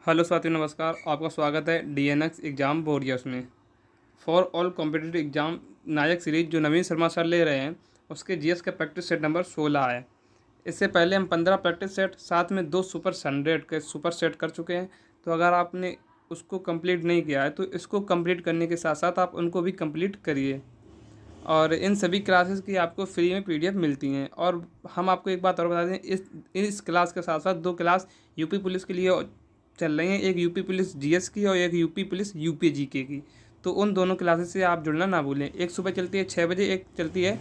Hello साथियों, नमस्कार। आपका स्वागत है डीएनएक्स एग्ज़ाम वॉरियर्स में। फॉर ऑल कॉम्पिटिटिव एग्ज़ाम नायक सीरीज जो नवीन शर्मा सर ले रहे हैं, उसके जीएस का प्रैक्टिस सेट नंबर 16 है। इससे पहले हम 15 प्रैक्टिस सेट साथ में 2 सुपर 100 के सुपर सेट कर चुके हैं। तो अगर आपने उसको कंप्लीट नहीं किया है तो इसको कंप्लीट करने के साथ साथ आप उनको भी कंप्लीट करिए। और इन सभी क्लासेस की आपको फ्री में पीडीएफ मिलती हैं। और हम आपको एक बात और बता दें, इस क्लास के साथ साथ 2 क्लास यूपी पुलिस के लिए चल रही हैं, एक यूपी पुलिस जीएस की और एक यूपी पुलिस यूपी जीके की। तो उन दोनों क्लासेस से आप जुड़ना ना भूलें। एक सुबह चलती है 6 बजे, एक चलती है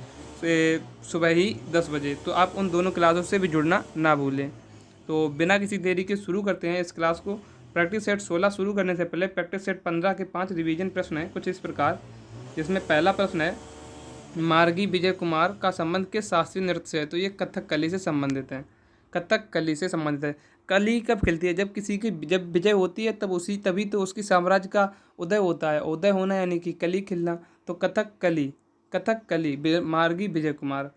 सुबह ही 10 बजे। तो आप उन दोनों क्लासों से भी जुड़ना ना भूलें। तो बिना किसी देरी के शुरू करते हैं इस क्लास को। प्रैक्टिस सेट 16 शुरू करने से पहले प्रैक्टिस सेट 15 के 5 रिवीजन प्रश्न हैं कुछ इस प्रकार, जिसमें पहला प्रश्न है, मार्गी विजय कुमार का संबंध किस शास्त्रीय नृत्य से है? तो ये कथक कली से संबंधित है। कथक कली से संबंधित है। कली कब खिलती है? जब किसी की जब विजय होती है तभी तो उसकी साम्राज्य का उदय होता है। उदय होना यानी कि कली खिलना। तो कथक कली मार्गी विजय कुमार।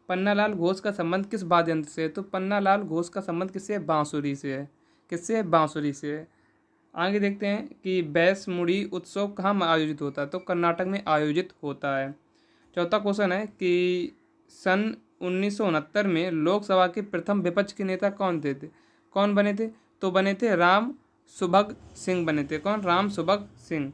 पन्नालाल घोष का संबंध किस वाद्य यंत्र से है? तो पन्नालाल घोष का संबंध किससे है? बांसुरी से है। किससे है? बांसुरी से है। आगे देखते हैं कि बैसमुड़ी उत्सव कहाँ आयोजित होता है? तो कर्नाटक में आयोजित होता है। चौथा क्वेश्चन है कि सन 1969 में लोकसभा के प्रथम विपक्ष के नेता कौन बने थे? तो बने थे राम सुभग सिंह बने थे। कौन? राम सुभग सिंह।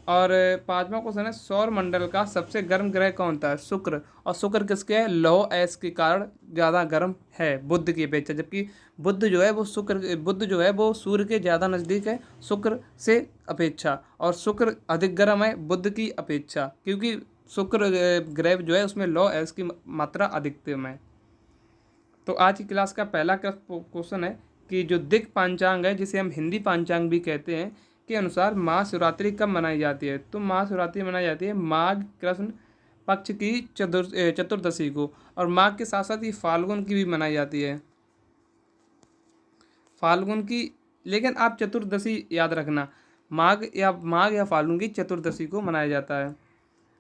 और पांचवा क्वेश्चन है, सौर मंडल का सबसे गर्म ग्रह कौन था? शुक्र। और शुक्र किसके है? लौह अयस्क के कारण ज़्यादा गर्म है बुध की अपेक्षा, जबकि बुध जो है वो सूर्य के ज़्यादा नज़दीक है शुक्र से अपेक्षा, और शुक्र अधिक गर्म है बुध की अपेक्षा, क्योंकि शुक्र ग्रह जो है उसमें लौह अयस्क की मात्रा अधिकतम है। तो आज की क्लास का पहला क्वेश्चन है कि जो दिक् पांचांग है, जिसे हम हिंदी पांचांग भी कहते हैं, के अनुसार महाशिवरात्रि कब मनाई जाती है? तो महाशिवरात्रि मनाई जाती है माघ कृष्ण पक्ष की चतुर्दशी को। और माघ के साथ साथ ही फाल्गुन की भी मनाई जाती है, फाल्गुन की। लेकिन आप चतुर्दशी याद रखना, माघ या फाल्गुन की चतुर्दशी को मनाया जाता है।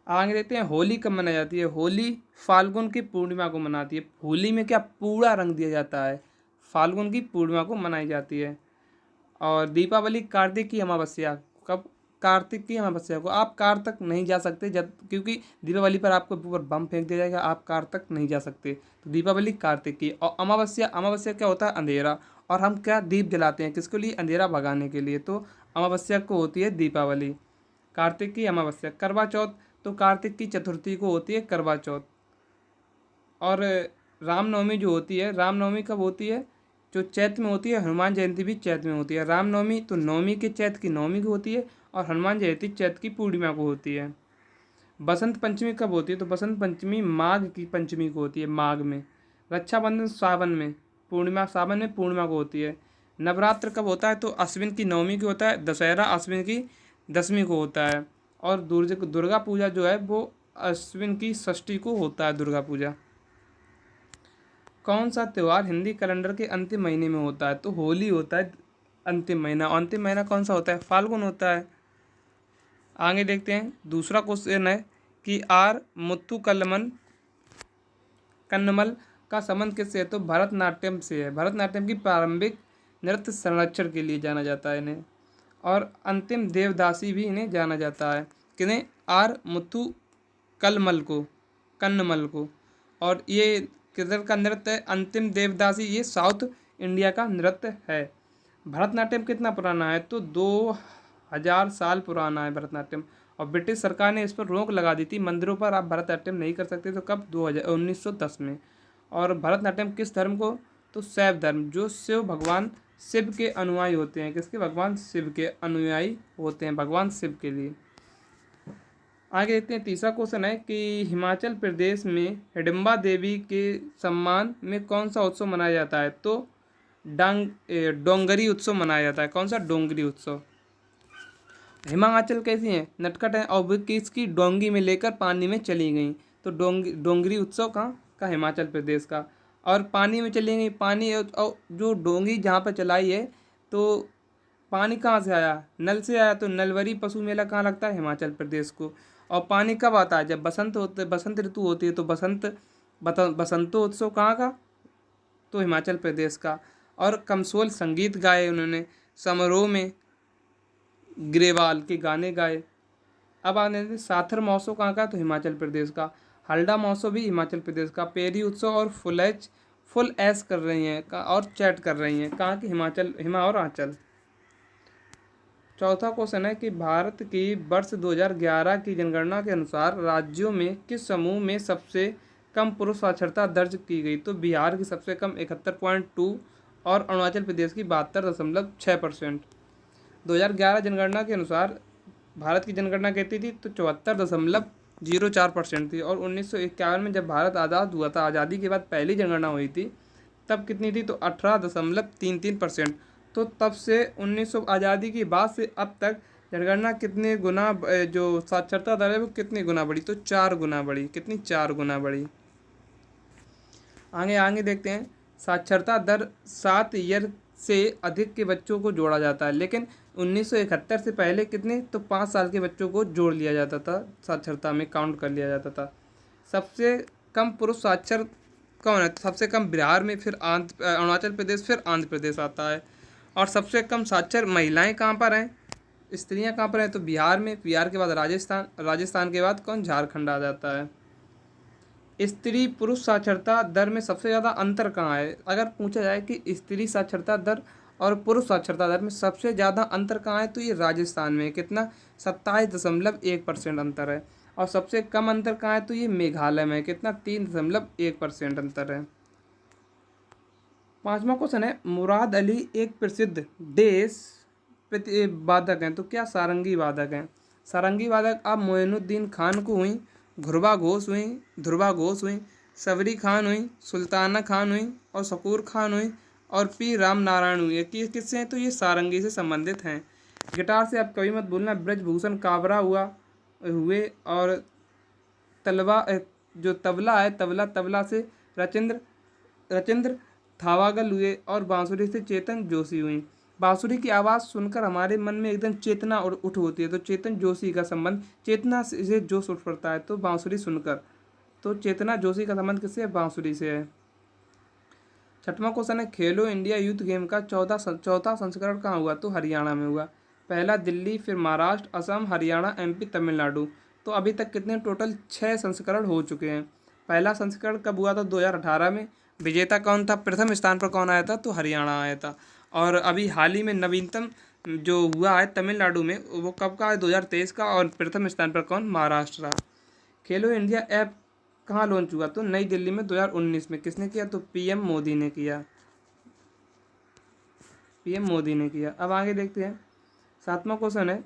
आगे देखते हैं, होली कब मनाई जाती है? होली फाल्गुन की पूर्णिमा को मनाती है। होली में क्या पूरा रंग दिया जाता है? फाल्गुन की पूर्णिमा को मनाई जाती है। और दीपावली कार्तिक की अमावस्या कब? कार्तिक की अमावस्या को। आप कार तक नहीं जा सकते क्योंकि दीपावली पर आपको ऊपर बम फेंक दिया जाएगा, आप कार तक नहीं जा सकते। तो दीपावली कार्तिक की। और अमावस्या क्या होता है? अंधेरा। और हम क्या दीप जलाते हैं किसके लिए? अंधेरा भगाने के लिए। तो अमावस्या को होती है दीपावली। कार्तिक की अमावस्या। करवा चौथ तो कार्तिक की चतुर्थी को होती है करवा चौथ। और रामनवमी जो होती है, रामनवमी कब होती है? जो चैत्र में होती है। हनुमान जयंती भी चैत्र में होती है। रामनवमी तो नवमी के चैत्र की नवमी को होती है, और हनुमान जयंती चैत्र की पूर्णिमा को होती है। बसंत पंचमी कब होती है? तो बसंत पंचमी माघ की पंचमी को होती है, माघ में। रक्षाबंधन सावन में पूर्णिमा को होती है। नवरात्र कब होता है? तो अश्विन की नवमी को होता है। दशहरा अश्विन की दसवीं को होता है। और दुर्गा पूजा जो है वो अश्विन की षष्ठी को होता है, दुर्गा पूजा। कौन सा त्यौहार हिंदी कैलेंडर के अंतिम महीने में होता है? तो होली होता है अंतिम महीना। अंतिम महीना कौन सा होता है? फाल्गुन होता है। आगे देखते हैं, दूसरा क्वेश्चन है कि आर मुत्थु कन्नमल का संबंध किससे है? तो भरतनाट्यम से है। भरतनाट्यम की प्रारंभिक नृत्य संरक्षण के लिए जाना जाता है इन्हें। और अंतिम देवदासी भी इन्हें जाना जाता है। किन्हें? आर मुत्थु कन्नमल को। और ये किधर का नृत्य है? अंतिम देवदासी ये साउथ इंडिया का नृत्य है। भरतनाट्यम कितना पुराना है? तो 2000 साल पुराना है भरतनाट्यम। और ब्रिटिश सरकार ने इस पर रोक लगा दी थी, मंदिरों पर आप भरतनाट्यम नहीं कर सकते। तो कब? 1910 में। और भरतनाट्यम किस धर्म को? तो शैव धर्म, जो भगवान शिव के अनुयायी होते हैं। किसके? भगवान शिव के अनुयायी होते हैं, भगवान शिव के लिए। आगे देखते हैं, तीसरा क्वेश्चन है कि हिमाचल प्रदेश में हिडिंबा देवी के सम्मान में कौन सा उत्सव मनाया जाता है? तो डोंगरी उत्सव मनाया जाता है। कौन सा? डोंगरी उत्सव। हिमाचल कैसी है? नटखट है, और वो किसकी? डोंगी में लेकर पानी में चली गई। तो डोंगरी उत्सव कहाँ का? हिमाचल प्रदेश का। और पानी में चली गई, पानी और जो डोंगी जहाँ पर चलाई है, तो पानी कहाँ से आया? नल से आया। तो नलवरी पशु मेला कहाँ लगता है? हिमाचल प्रदेश को। और पानी कब आता है? जब बसंत ऋतु होती है। तो बसंतोत्सव कहाँ का? तो हिमाचल प्रदेश का। और कमसोल संगीत गाए उन्होंने। समारोह में ग्रेवाल के गाने गाए। अब आने दे साथर महोत्सव कहाँ का, तो हिमाचल प्रदेश का। हल्डा महोत्सव भी हिमाचल प्रदेश का। पेरी उत्सव और फुल ऐश कर रही हैं और चैट कर रही हैं कहाँ की, हिमाचल, हिमा और आंचल। चौथा क्वेश्चन है कि भारत की वर्ष 2011 की जनगणना के अनुसार राज्यों में किस समूह में सबसे कम पुरुष साक्षरता दर्ज की गई, तो बिहार की सबसे कम 71.2 और अरुणाचल प्रदेश की 72.6%। 2011 जनगणना के अनुसार भारत की जनगणना कहती थी तो 74.04% थी, और 1951 में जब भारत आज़ाद हुआ था, आज़ादी के बाद पहली जनगणना हुई थी, तब कितनी थी, तो 18.33%। तो तब से 1900 आज़ादी के बाद से अब तक जनगणना कितने गुना जो साक्षरता दर है वो कितनी गुना बढ़ी, तो 4 गुना बढ़ी। कितनी, 4 गुना बढ़ी। आगे आगे देखते हैं। साक्षरता दर 7 ईयर से अधिक के बच्चों को जोड़ा जाता है, लेकिन 1971 से पहले कितने, तो 5 साल के बच्चों को जोड़ लिया जाता था, साक्षरता में काउंट कर लिया जाता था। सबसे कम पुरुष साक्षर कौन है, तो सबसे कम बिहार में, फिर अरुणाचल प्रदेश, फिर आंध्र प्रदेश आता है। और सबसे कम साक्षर महिलाएं कहाँ पर हैं, स्त्रियां कहाँ पर हैं, तो बिहार में। बिहार के बाद राजस्थान, राजस्थान के बाद कौन, झारखंड आ जाता है। स्त्री पुरुष साक्षरता दर में सबसे ज़्यादा अंतर कहाँ है, अगर पूछा जाए कि स्त्री साक्षरता दर और पुरुष साक्षरता दर में सबसे ज़्यादा अंतर कहाँ है, तो ये राजस्थान में। कितना, 27.1% अंतर है। और सबसे कम अंतर कहाँ है, तो ये मेघालय में। कितना, 3.1% अंतर है। पांचवा क्वेश्चन है, मुराद अली एक प्रसिद्ध देश वादक हैं, तो क्या सारंगी वादक हैं। सारंगी वादक अब मोइनुद्दीन खान को हुई, ध्रुवा घोष हुई, सबरी खान हुई, सुल्ताना खान हुई, और शकूर खान हुई, और पी राम नारायण हुई। किससे हैं, तो ये सारंगी से संबंधित हैं। गिटार से आप कभी मत भूलना, ब्रजभूषण काबरा हुए, और जो तबला है, तबला से रचिंद्र थावागल हुए, और बांसुरी से चेतन जोशी हुई। बांसुरी की आवाज़ सुनकर हमारे मन में एकदम चेतना उठ होती है, तो चेतन जोशी का संबंध, चेतना से जोश उठ पड़ता है, तो बांसुरी सुनकर। तो चेतना जोशी का संबंध किससे है, बांसुरी से है। छठवां क्वेश्चन है, खेलो इंडिया यूथ गेम का चौथा संस्करण कहाँ हुआ, तो हरियाणा में हुआ। पहला दिल्ली, फिर महाराष्ट्र, असम, हरियाणा, MP, तमिलनाडु। तो अभी तक कितने टोटल 6 संस्करण हो चुके हैं। पहला संस्करण कब हुआ था, 2018 में। विजेता कौन था, प्रथम स्थान पर कौन आया था, तो हरियाणा आया था। और अभी हाल ही में नवीनतम जो हुआ है तमिलनाडु में, वो कब का है, 2023 का, और प्रथम स्थान पर कौन, महाराष्ट्र रहा। खेलो इंडिया ऐप कहाँ लॉन्च हुआ, तो नई दिल्ली में 2019 में। किसने किया, तो PM मोदी ने किया। PM मोदी ने किया। अब आगे देखते हैं। सातवां क्वेश्चन है,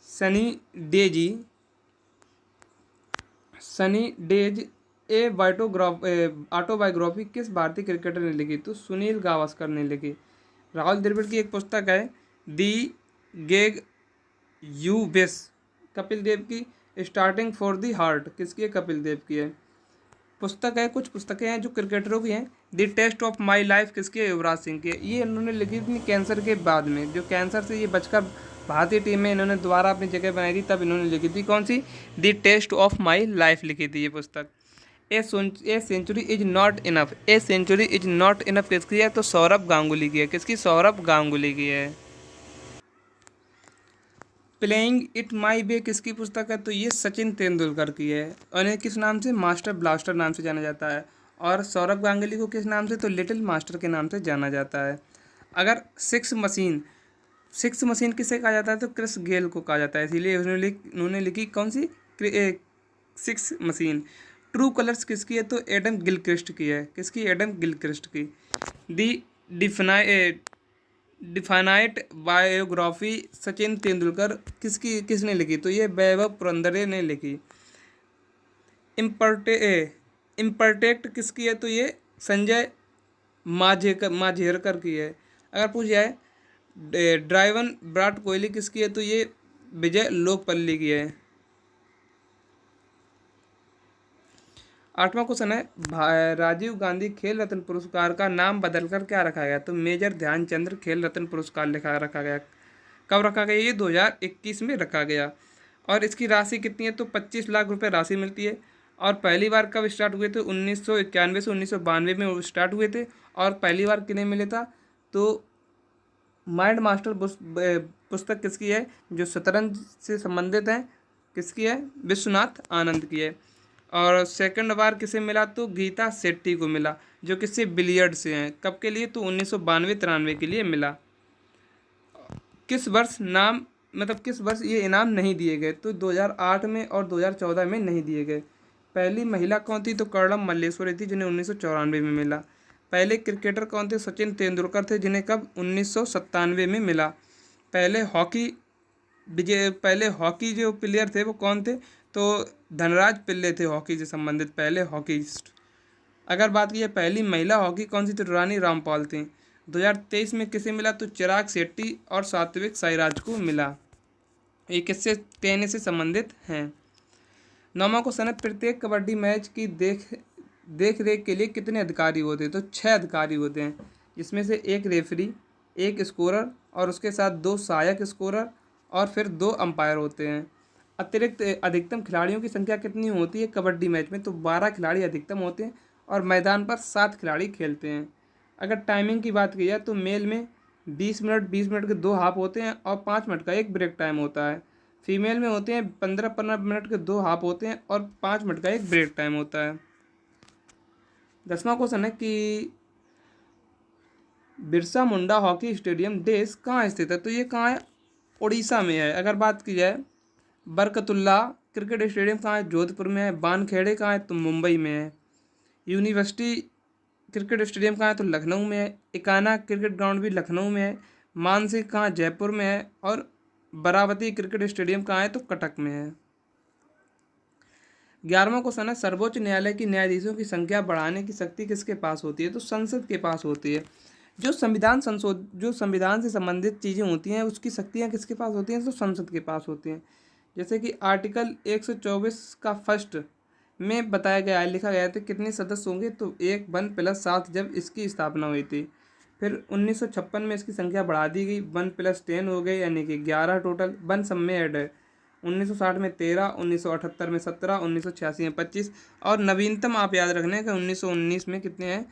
सनी डेज ऑटोबायोग्राफी किस भारतीय क्रिकेटर ने लिखी, तो सुनील गावस्कर ने लिखी। राहुल द्रविड़ की एक पुस्तक है, दी गेग यू विश। कपिल देव की स्टार्टिंग फॉर दी हार्ट, किसकी है, कपिल देव की है। पुस्तक है, कुछ पुस्तकें हैं जो क्रिकेटरों की हैं। The test of my life किसकी है, युवराज सिंह की है। ये इन्होंने लिखी थी कैंसर के बाद में, जो कैंसर से ये बचकर भारतीय टीम में इन्होंने दोबारा अपनी जगह बनाई थी, तब इन्होंने लिखी थी। कौन सी, the test of my life लिखी थी ये पुस्तक। A century is not enough, किसकी है, तो सौरभ गांगुली की है। किसकी, सौरभ गांगुली की है। प्लेइंग इट माई वे किसकी पुस्तक है, तो ये सचिन तेंदुलकर की है। और इन्हें किस नाम से, मास्टर ब्लास्टर नाम से जाना जाता है। और सौरभ गांगुली को किस नाम से, तो लिटिल मास्टर के नाम से जाना जाता है। अगर सिक्स मशीन किसे कहा जाता है, तो क्रिस गेल को कहा जाता है, इसीलिए उन्होंने लिखी कौन सी, सिक्स मशीन। ट्रू कलर्स किसकी है, तो एडम गिलक्रिस्ट की है। किसकी, एडम गिलक्रिस्ट की। दी डिफाइनाइट बायोग्राफी सचिन तेंदुलकर किसने लिखी, तो ये वैभव पुरंदरे ने लिखी। इम्पर्टेक्ट किसकी है, तो ये संजय मांझेरकर की है। अगर पूछ जाए ड्राइवन विराट कोहली किसकी है, तो ये विजय लोकपल्ली की है। आठवां क्वेश्चन है, राजीव गांधी खेल रत्न पुरस्कार का नाम बदलकर क्या रखा गया, तो मेजर ध्यानचंद्र खेल रत्न पुरस्कार रखा गया। कब रखा गया, ये 2021 में रखा गया। और इसकी राशि कितनी है, तो 25 लाख रुपए राशि मिलती है। और पहली बार कब स्टार्ट हुए थे, 1991 से 1992 में स्टार्ट हुए थे। और पहली बार किन्हें मिले था, तो माइंड मास्टर पुस्तक किसकी है? जो शतरंज से संबंधित है, किसकी है? विश्वनाथ आनंद की है। और सेकंड बार किसे मिला? तो गीता शेट्टी को मिला, जो किससे? बिलियर्ड से हैं। कब के लिए? तो 1992-93 के लिए मिला। किस वर्ष नाम मतलब किस वर्ष ये इनाम नहीं दिए गए? तो 2008 में और 2014 में नहीं दिए गए। पहली महिला कौन थी? तो कर्णम मल्लेश्वरी थी, जिन्हें 1994 में मिला। पहले क्रिकेटर कौन थे? सचिन तेंदुलकर थे, जिन्हें कब? 1997 में मिला। पहले हॉकी जो प्लेयर थे वो कौन थे? तो धनराज पिल्ले थे, हॉकी से संबंधित पहले हॉकीस्ट। अगर बात की जाए पहली महिला हॉकी कौन सी? तो रानी रामपाल थी। 2023 में किसे मिला? तो चिराग शेट्टी और सात्विक साईराज को मिला। ये किससे? टेनिस से संबंधित हैं। नौवां क्वेश्चन है, प्रत्येक कबड्डी मैच की देख रेख के लिए कितने अधिकारी होते हैं? तो 6 अधिकारी होते हैं, जिसमें से एक रेफरी, एक स्कोरर और उसके साथ 2 सहायक स्कोरर और फिर 2 अंपायर होते हैं। अतिरिक्त अधिकतम खिलाड़ियों की संख्या कितनी होती है कबड्डी मैच में? तो 12 खिलाड़ी अधिकतम होते हैं और मैदान पर 7 खिलाड़ी खेलते हैं। अगर टाइमिंग की बात की जाए तो मेल में 20 मिनट के 2 हाफ होते हैं और 5 मिनट का एक ब्रेक टाइम होता है। फीमेल में होते हैं 15-15 मिनट के 2 हाफ होते हैं और 5 मिनट का एक ब्रेक टाइम होता है। 10वां क्वेश्चन है कि बिरसा मुंडा हॉकी स्टेडियम देश कहाँ स्थित है? तो ये कहाँ है? उड़ीसा में है। अगर बात की जाए बरकतुल्ला क्रिकेट स्टेडियम कहाँ है? जोधपुर में है। बानखेड़े कहाँ है? तो मुंबई में है। यूनिवर्सिटी क्रिकेट स्टेडियम कहाँ है? तो लखनऊ में है। इकाना क्रिकेट ग्राउंड भी लखनऊ में है। मानसी कहाँ? जयपुर में है। और बरावती क्रिकेट स्टेडियम कहाँ है? तो कटक में है। 11वां क्वेश्चन है, सर्वोच्च न्यायालय की न्यायाधीशों की संख्या बढ़ाने की शक्ति किसके पास होती है? तो संसद के पास होती है। जो संविधान से संबंधित चीज़ें होती हैं उसकी शक्तियाँ किसके पास होती हैं? तो संसद के पास होती हैं। जैसे कि आर्टिकल 124 का फर्स्ट में बताया गया है, लिखा गया था कितने सदस्य होंगे? तो 1 1 + 7 जब इसकी स्थापना हुई थी। फिर 1956 में इसकी संख्या बढ़ा दी गई, 1 + 10 हो गए, यानी कि 11 टोटल। 1 सब में ऐड है। 1960 में 13, 1978 में 17, 1986 में 25 और नवीनतम आप याद रखना है कि 1919 में कितने हैं?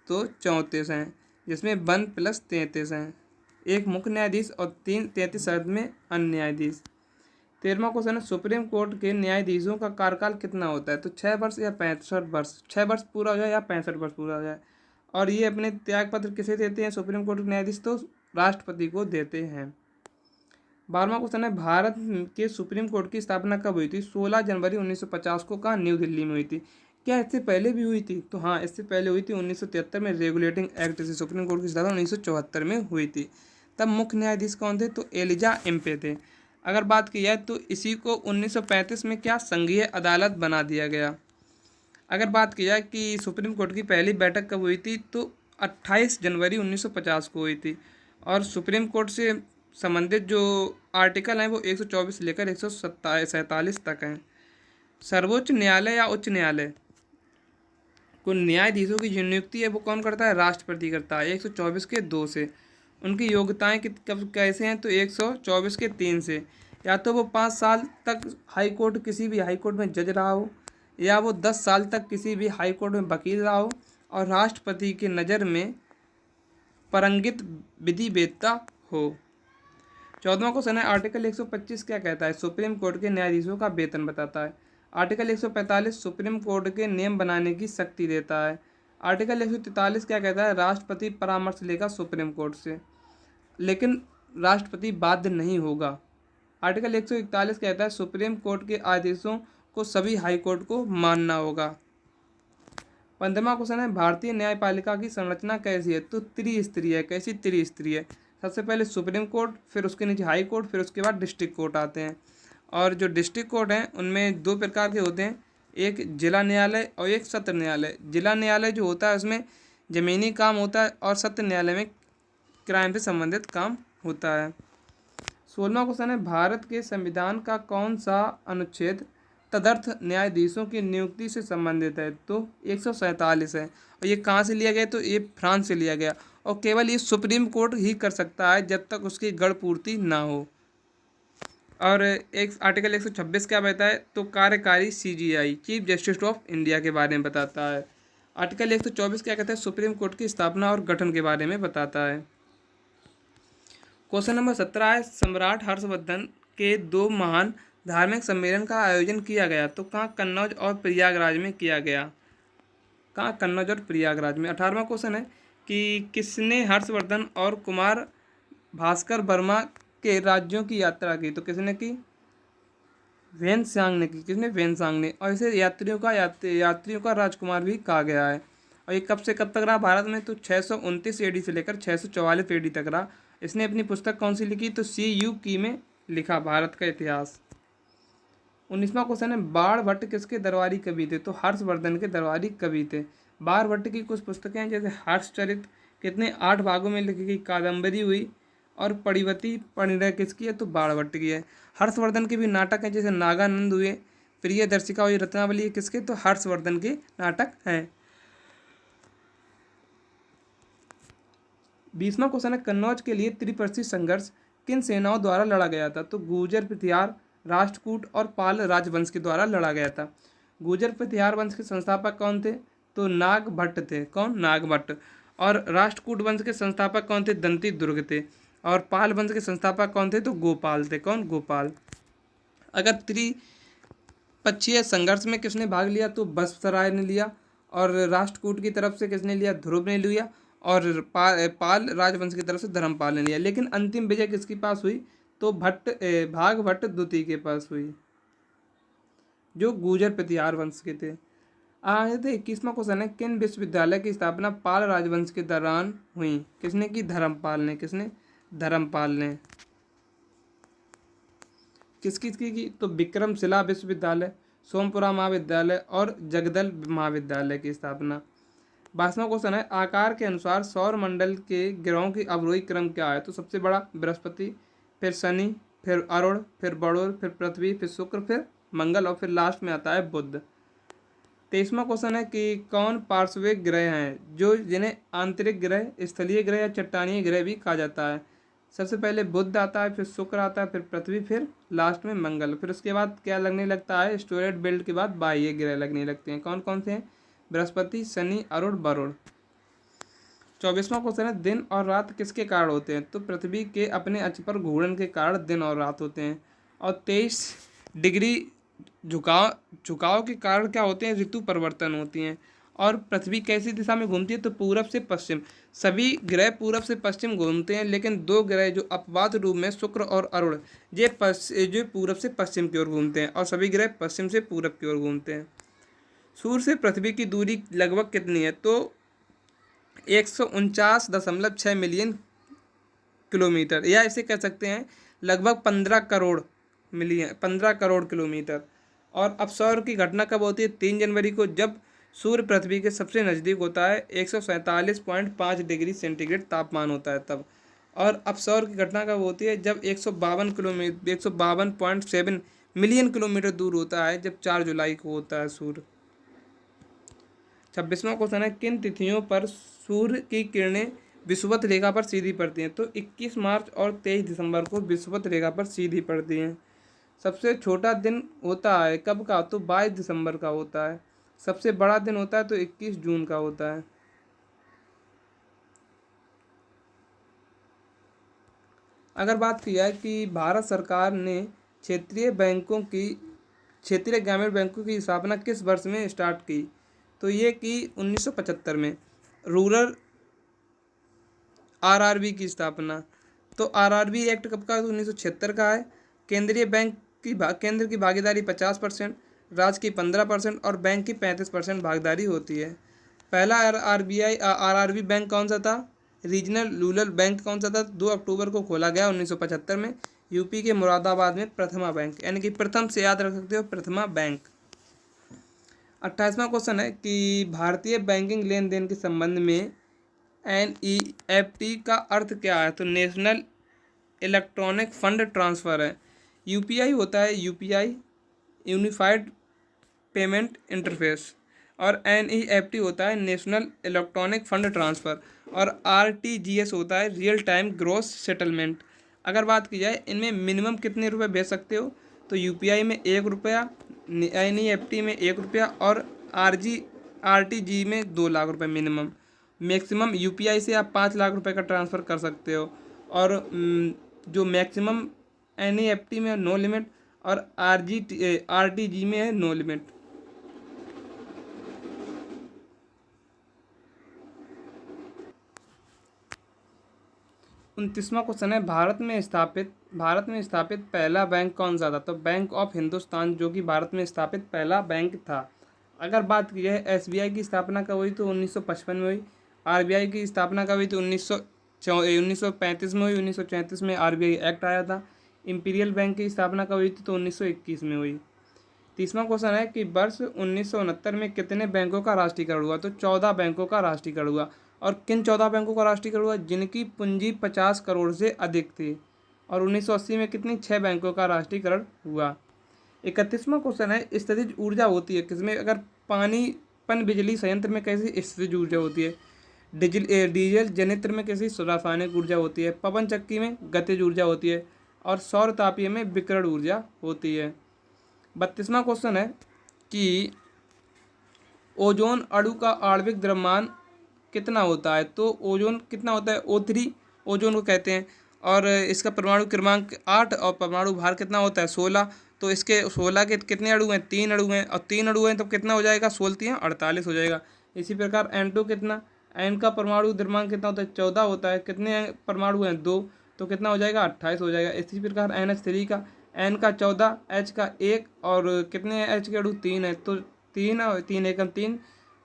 तो 34 हैं, जिसमें 1 + 33 हैं। एक मुख्य न्यायाधीश और 33 शरद में अन्य न्यायाधीश। 13वां क्वेश्चन है, सुप्रीम कोर्ट के न्यायाधीशों का कार्यकाल कितना होता है? तो 6 वर्ष या 65 वर्ष। 6 वर्ष पूरा हो जाए या 65 वर्ष पूरा हो जाए। और ये अपने त्यागपत्र किसे देते हैं सुप्रीम कोर्ट के न्यायाधीश? तो राष्ट्रपति को देते हैं। 12वां क्वेश्चन है, भारत के सुप्रीम कोर्ट की स्थापना कब हुई थी? 16 जनवरी 1950 को। कहाँ? न्यू दिल्ली में हुई थी। क्या इससे पहले भी हुई थी? तो हाँ, इससे पहले हुई थी। 1973 में रेगुलेटिंग एक्ट से सुप्रीम कोर्ट की स्थापना 1974 में हुई थी। तब मुख्य न्यायाधीश कौन थे? तो एलिजा एम्पे थे। अगर बात की जाए तो इसी को 1935 में क्या? संघीय अदालत बना दिया गया। अगर बात की जाए कि सुप्रीम कोर्ट की पहली बैठक कब हुई थी? तो 28 जनवरी 1950 को हुई थी। और सुप्रीम कोर्ट से संबंधित जो आर्टिकल हैं वो 124 से लेकर 147 तक हैं। सर्वोच्च न्यायालय या उच्च न्यायालय को न्यायाधीशों की जो नियुक्ति है वो कौन करता है? राष्ट्रपति करता है। 124 के 2 से। उनकी योग्यताएं कब कैसे हैं? तो 124 के 3 से। या तो वो 5 साल तक हाई कोर्ट किसी भी हाई कोर्ट में जज रहा हो, या वो 10 साल तक किसी भी हाई कोर्ट में वकील रहा हो, और राष्ट्रपति की नज़र में परंगित विधि वेत्ता हो। 14वां क्वेश्चन है, आर्टिकल 125 क्या कहता है? सुप्रीम कोर्ट के न्यायाधीशों का वेतन बताता है। आर्टिकल 145 सुप्रीम कोर्ट के नियम बनाने की शक्ति देता है। आर्टिकल 143 क्या कहता है? राष्ट्रपति परामर्श लेगा सुप्रीम कोर्ट से, लेकिन राष्ट्रपति बाध्य नहीं होगा। आर्टिकल 141 कहता है सुप्रीम कोर्ट के आदेशों को सभी हाई कोर्ट को मानना होगा। 15वां क्वेश्चन है, भारतीय न्यायपालिका की संरचना कैसी है? तो त्रिस्तरीय है। कैसी? त्रिस्तरीय। सबसे पहले सुप्रीम कोर्ट, फिर उसके नीचे हाई कोर्ट, फिर उसके बाद डिस्ट्रिक्ट कोर्ट आते हैं। और जो डिस्ट्रिक्ट कोर्ट हैं उनमें 2 प्रकार के होते हैं, एक जिला न्यायालय और एक सत्र न्यायालय। जिला न्यायालय जो होता है उसमें ज़मीनी काम होता है और सत्र न्यायालय में क्राइम से संबंधित काम होता है। 16वां क्वेश्चन है, भारत के संविधान का कौन सा अनुच्छेद तदर्थ न्यायाधीशों की नियुक्ति से संबंधित है? तो 147 है। और ये कहाँ से लिया गया? तो ये फ्रांस से लिया गया। और केवल ये सुप्रीम कोर्ट ही कर सकता है जब तक उसकी गढ़ पूर्ति ना हो। और एक आर्टिकल 126 क्या बताता है? तो कार्यकारी CJI chief justice of India के बारे में बताता है। आर्टिकल 124 क्या कहता है? सुप्रीम कोर्ट की स्थापना और गठन के बारे में बताता है। क्वेश्चन नंबर 17 है, सम्राट हर्षवर्धन के 2 महान धार्मिक सम्मेलन का आयोजन किया गया, तो कहाँ? कन्नौज और प्रयागराज में किया गया। कहाँ? कन्नौज और प्रयागराज में। 18वां क्वेश्चन है कि किसने हर्षवर्धन और कुमार भास्कर वर्मा के राज्यों की यात्रा की, तो किसने की? वेनसांग ने की। किसने? वेनसांग ने। और इसे यात्रियों का राजकुमार भी कहा गया है। और ये कब से कब तक रहा भारत में? तो 629 AD से लेकर 644 AD तक रहा। इसने अपनी पुस्तक कौन सी लिखी? तो CU की में लिखा भारत का इतिहास। 19वां क्वेश्चन है, बाणभट्ट किसके दरबारी कवि थे, तो हर्षवर्धन के दरबारी कवि थे। बाणभट्ट की कुछ पुस्तकें हैं जैसे हर्षचरित, कितने 8 भागों में लिखी गई कादम्बरी हुई। और परिवती परिणय किसकी है, तो बाणभट्ट की है। हर्षवर्धन के भी नाटक हैं जैसे नागानंद हुए, प्रियदर्शिका हुई, रत्नावली है किसके, तो हर्षवर्धन के नाटक हैं। 20वां क्वेश्चन है, कन्नौज के लिए त्रिपर्षीय संघर्ष किन सेनाओं द्वारा लड़ा गया था, तो गुर्जर प्रतिहार, राष्ट्रकूट और पाल राजवंश के द्वारा लड़ा गया था। गुर्जर प्रतिहार वंश के संस्थापक कौन थे, तो नागभट्ट थे। कौन? नागभट्ट। और राष्ट्रकूट वंश के संस्थापक कौन थे? दंती दुर्ग थे। और पाल वंश के संस्थापक कौन थे, तो गोपाल थे। कौन? गोपाल। अगर त्रिपक्षीय संघर्ष में किसने भाग लिया, तो बससराय ने लिया। और राष्ट्रकूट की तरफ से किसने लिया? ध्रुव ने लिया। और पाल राजवंश की तरफ से धर्मपाल ने लिया। लेकिन अंतिम विजय किसके पास हुई, तो भागभट्ट द्वितीय के पास हुई, जो गुर्जर प्रतिहार वंश के थे। आगे थे 21वां क्वेश्चन है, किन विश्वविद्यालय की स्थापना पाल राजवंश के दौरान हुई, किसने की? धर्मपाल ने। किसने? धर्मपाल ने। किसकी की? तो विक्रमशिला विश्वविद्यालय, सोमपुरा महाविद्यालय और जगदल महाविद्यालय की स्थापना। 22वां क्वेश्चन है, आकार के अनुसार सौर मंडल के ग्रहों की अवरोही क्रम क्या है, तो सबसे बड़ा बृहस्पति, फिर शनि, फिर अरुण, फिर बड़ोर, फिर पृथ्वी, फिर शुक्र, फिर मंगल और फिर लास्ट में आता है बुध। 23वां क्वेश्चन है कि कौन पार्श्विक ग्रह हैं जिन्हें आंतरिक ग्रह, स्थलीय ग्रह या चट्टानीय ग्रह भी कहा जाता है। सबसे पहले बुध आता है, फिर शुक्र आता है, फिर पृथ्वी, फिर लास्ट में मंगल। फिर उसके बाद क्या लगने लगता है? स्टोरेज बेल्ट के बाद बाह्य ग्रह लगने लगते हैं। कौन कौन से हैं? बृहस्पति, शनि, अरुण, वरुण। 24वां क्वेश्चन है, दिन और रात किसके कारण होते हैं, तो पृथ्वी के अपने अक्ष पर घूर्णन के कारण दिन और रात होते हैं। और 23 डिग्री झुकाव के कारण क्या होते हैं? ऋतु परिवर्तन होती हैं। और पृथ्वी कैसी दिशा में घूमती है, तो पूरब से पश्चिम। सभी ग्रह पूरब से पश्चिम घूमते हैं, लेकिन 2 ग्रह जो अपवाद रूप में शुक्र और अरुण जो पूरब से पश्चिम की ओर घूमते हैं, और सभी ग्रह पश्चिम से पूरब की ओर घूमते हैं। सूर्य से पृथ्वी की दूरी लगभग कितनी है, तो 149.6 मिलियन किलोमीटर, या इसे कह सकते हैं लगभग 15 करोड़ किलोमीटर। और अब सौर की घटना कब होती है? 3 जनवरी को, जब सूर्य पृथ्वी के सबसे नज़दीक होता है, 147.5 डिग्री सेंटीग्रेड तापमान होता है तब। और अब सौर की घटना कब होती है? जब 152.7 मिलियन किलोमीटर दूर होता है, जब 4 जुलाई को होता है सूर्य। 26वां क्वेश्चन है, किन तिथियों पर सूर्य की किरणें विषुवत रेखा पर सीधी पड़ती हैं, तो 21 मार्च और 23 दिसंबर को विषुवत रेखा पर सीधी पड़ती हैं। सबसे छोटा दिन होता है कब का, तो 22 दिसंबर का होता है। सबसे बड़ा दिन होता है तो 21 जून का होता है। अगर बात की जाए कि भारत सरकार ने क्षेत्रीय ग्रामीण बैंकों की स्थापना किस वर्ष में स्टार्ट की, तो ये की 1975 में। रूरल RRB की स्थापना, तो RRB एक्ट कब का, तो 1976 का है। केंद्रीय बैंक केंद्र की भागीदारी 50%, राज्य की 15% और बैंक की 35% भागीदारी होती है। पहला RRB बैंक कौन सा था? रीजनल रूरल बैंक कौन सा था? 2 अक्टूबर को खोला गया 1975 में, यूपी के मुरादाबाद में प्रथमा बैंक, यानी कि प्रथम से याद रख सकते हो, प्रथमा बैंक। 28वां क्वेश्चन है कि भारतीय बैंकिंग लेन देन के संबंध में NEFT का अर्थ क्या है, तो नेशनल इलेक्ट्रॉनिक फंड ट्रांसफ़र है। UPI होता है UPI, यूनिफाइड पेमेंट इंटरफेस। और NEFT होता है नेशनल इलेक्ट्रॉनिक फंड ट्रांसफ़र। और RTGS होता है रियल टाइम ग्रॉस सेटलमेंट। अगर बात की जाए इनमें मिनिमम कितने रुपए भेज सकते हो, तो UPI में 1 रुपया, NEFT में 1 रुपया और RTG में 2 लाख रुपए मिनिमम। मैक्सिमम UPI से आप 5 लाख रुपए का ट्रांसफ़र कर सकते हो। और जो मैक्सिमम NEFT में नो लिमिट और RTG में है नो लिमिट। 29वां क्वेश्चन है, भारत में स्थापित पहला बैंक कौन सा था? तो बैंक ऑफ हिंदुस्तान, जो कि भारत में स्थापित पहला बैंक था। अगर बात की जाए SBI की स्थापना कब हुई, तो 1955 में हुई। RBI की स्थापना कब हुई, तो 1935 में हुई। 1934 में RBI एक्ट आया था। इंपीरियल बैंक की स्थापना कब हुई थी, तो 1921 में हुई। 30वां क्वेश्चन है कि वर्ष 1969 में कितने बैंकों का राष्ट्रीयकरण हुआ? तो 14 बैंकों का राष्ट्रीयकरण हुआ। और किन 14 बैंकों का राष्ट्रीयकरण हुआ? जिनकी पूंजी 50 करोड़ से अधिक थी। और 1980 में कितनी? 6 बैंकों का राष्ट्रीयकरण हुआ। 31वां क्वेश्चन है, स्थितिज ऊर्जा होती है किसमें? अगर पानी पन बिजली संयंत्र में कैसी स्थितिज ऊर्जा होती है? डीजल जनित्र में कैसी रासायनिक ऊर्जा होती है? पवन चक्की में गतिज ऊर्जा होती है। और सौर तापीय में विकिरण ऊर्जा होती है। 32वां क्वेश्चन है कि ओजोन अणु का आणविक द्रव्यमान कितना होता है? तो ओजोन कितना होता है? O3 ओजोन को कहते हैं। और इसका परमाणु क्रमांक 8 और परमाणु भार कितना होता है? 16। तो इसके 16 के कितने अणु हैं? 3 अणु हैं। और 3 अणु हैं तो कितना हो जाएगा? 16 48 हो जाएगा। इसी प्रकार N2 कितना? N का परमाणु द्रव्यमान कितना होता है? 14 होता है। कितने परमाणु हैं? 2। तो कितना हो जाएगा? 28 हो जाएगा। इसी प्रकार NH3 का N का 14, H का 1 और कितने H के अणु? 3 है। तो 3 3 एकम 3,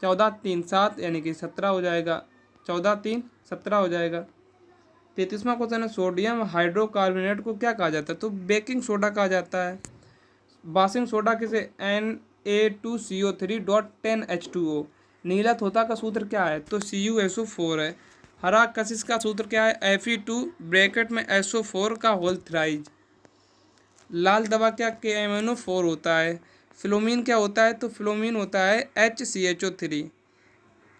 14 3 7 यानी कि 17 हो जाएगा। 14 3 17 हो जाएगा। 33वां क्वेश्चन है, सोडियम हाइड्रोकार्बोनेट को क्या कहा जाता है? तो बेकिंग सोडा कहा जाता है। वाशिंग सोडा किसे? Na2CO3.10H2O। नीला तोता का सूत्र क्या है? तो CuSO4 है। हरा कशिश का सूत्र क्या है? Fe2 ब्रैकेट में SO4 का होल थ्राइज। लाल दवा क्या? KMNO4 होता है। फ्लोमीन क्या होता है? तो फ्लोमीन होता है HCHO3।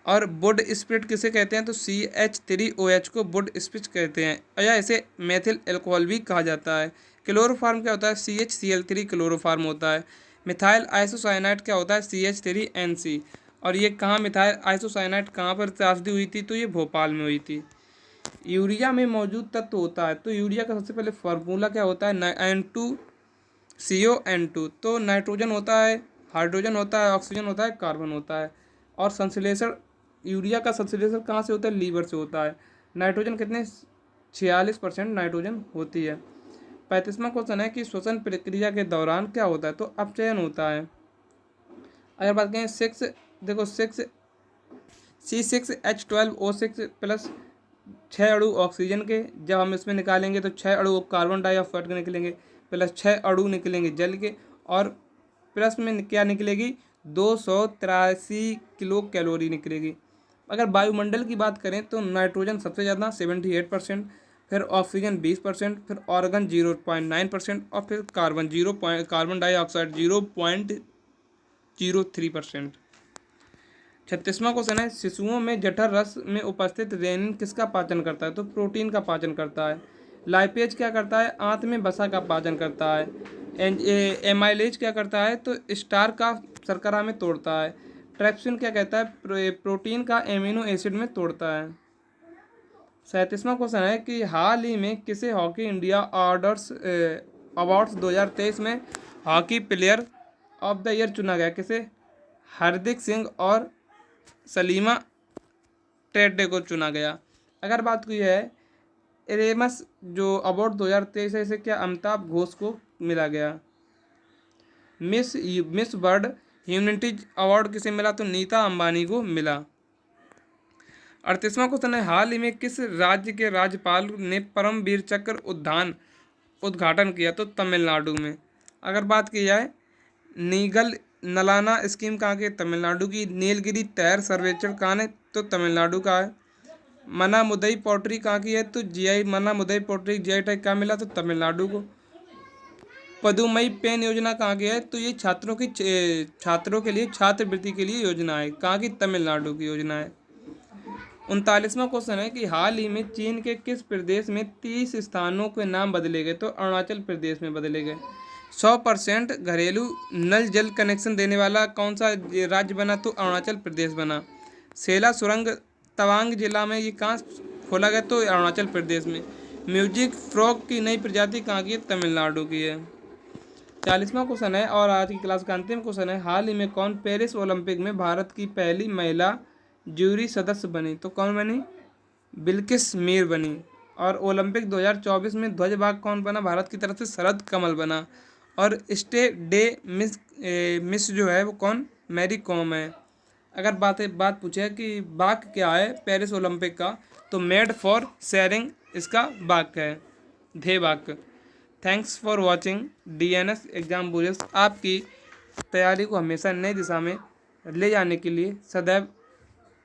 और वुड स्प्रिट किसे कहते हैं? तो CH3OH को वुड स्प्रिट कहते हैं या इसे मेथिल एल्कोहल भी कहा जाता है। क्लोरोफार्म क्या होता है? CHCl3 क्लोरोफार्म होता है। मिथाइल आइसोसाइनाइड क्या होता है? CH3NC। और ये कहाँ मिथाइल आइसोसाइनाइड कहाँ पर त्रासदी हुई थी? तो ये भोपाल में हुई थी। यूरिया में मौजूद तत्व होता है। तो यूरिया का सबसे पहले फार्मूला क्या होता है? N2CO N2। तो नाइट्रोजन होता है, हाइड्रोजन होता है, ऑक्सीजन होता है, कार्बन होता है। और संश्लेषण यूरिया का संश्लेषण कहाँ से होता है? लीवर से होता है। नाइट्रोजन कितने? 46% नाइट्रोजन होती है। 35वां क्वेश्चन है कि श्वसन प्रक्रिया के दौरान क्या होता है? तो अपचयन होता है। अगर बात करें 6 देखो 6 C6H12O6 प्लस 6 अणु ऑक्सीजन के, जब हम इसमें निकालेंगे तो 6 अणु कार्बन डाइऑक्साइड के निकलेंगे, प्लस 6 अणु निकलेंगे जल के, और प्लस में क्या निकलेगी? 283 किलो कैलोरी निकलेगी। अगर वायुमंडल की बात करें तो नाइट्रोजन सबसे ज़्यादा 78%, फिर ऑक्सीजन 20%, फिर ऑर्गन 0.9% और फिर कार्बन डाइऑक्साइड 0.03%। 36वां क्वेश्चन है, शिशुओं में जठर रस में उपस्थित रेनिन किसका पाचन करता है? तो प्रोटीन का पाचन करता है। लाइपेज क्या करता है? आंत में वसा का पाचन करता है। एमाइलेज क्या करता है? तो स्टार का शर्करा में तोड़ता है। ट्रैप्सिन क्या कहता है? प्रोटीन का एमिनो एसिड में तोड़ता है। 37वां क्वेश्चन है कि हाल ही में किसे हॉकी इंडिया अवार्ड्स 2023 में hockey player of the year चुना गया? किसे? हार्दिक सिंह और सलीमा टेड्डे को चुना गया। अगर बात की है एरेमस जो अवार्ड 2023 है, इसे क्या? अमिताभ घोष को मिला गया। मिस वर्ल्ड ह्यूमैनिटीज अवार्ड किसे मिला? तो नीता अंबानी को मिला। 38वां क्वेश्चन है, हाल ही में किस राज्य के राज्यपाल ने परमवीर चक्र उद्घाटन किया? तो तमिलनाडु में। अगर बात की जाए नीगल नलाना स्कीम कहाँ की? तमिलनाडु की। नीलगिरी तैर सर्वेक्षण कहाँ है? तो तमिलनाडु का है। मना मुदई पोट्री कहाँ की है? तो मना मुदई पोट्री GI टैग कहाँ मिला? तो तमिलनाडु को। पदुमई पेन योजना कहाँ की है? तो ये छात्रों के लिए छात्रवृत्ति के लिए योजना है। कहाँ की? तमिलनाडु की योजना है। 39वां क्वेश्चन है कि हाल ही में चीन के किस प्रदेश में 30 स्थानों के नाम बदले गए? तो अरुणाचल प्रदेश में बदले गए। 100% घरेलू नल जल कनेक्शन देने वाला कौन सा राज्य बना? तो अरुणाचल प्रदेश बना। सेला सुरंग तवांग जिला में ये कहाँ खोला गया? तो अरुणाचल प्रदेश में। म्यूजिक फ्रॉग की नई प्रजाति कहाँ की है? तमिलनाडु की है। 40वां क्वेश्चन है और आज की क्लास का अंतिम क्वेश्चन है, हाल ही में कौन पेरिस ओलंपिक में भारत की पहली महिला जूरी सदस्य बनी? तो कौन बनी? बिल्किस मीर बनी। और ओलंपिक 2024 में ध्वजवाहक कौन बना भारत की तरफ से? शरद कमल बना। और स्टे डे मिस जो है वो कौन? मैरी कॉम है। अगर बात पूछे कि वाक्य क्या है पेरिस ओलंपिक का, तो मेड फॉर शेयरिंग इसका वाक्य है, ध्येय वाक्य। Thanks for watching. DNS exam warriors आपकी तैयारी को हमेशा नई दिशा में ले जाने के लिए सदैव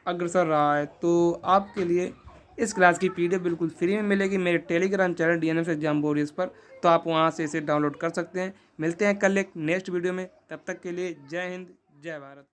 अग्रसर रहा है। तो आपके लिए इस क्लास की पीडीएफ बिल्कुल फ्री में मिलेगी मेरे Telegram channel DNS exam warriors पर, तो आप वहां से इसे डाउनलोड कर सकते हैं। मिलते हैं कल एक नेक्स्ट वीडियो में, तब तक के लिए जय हिंद जय भारत।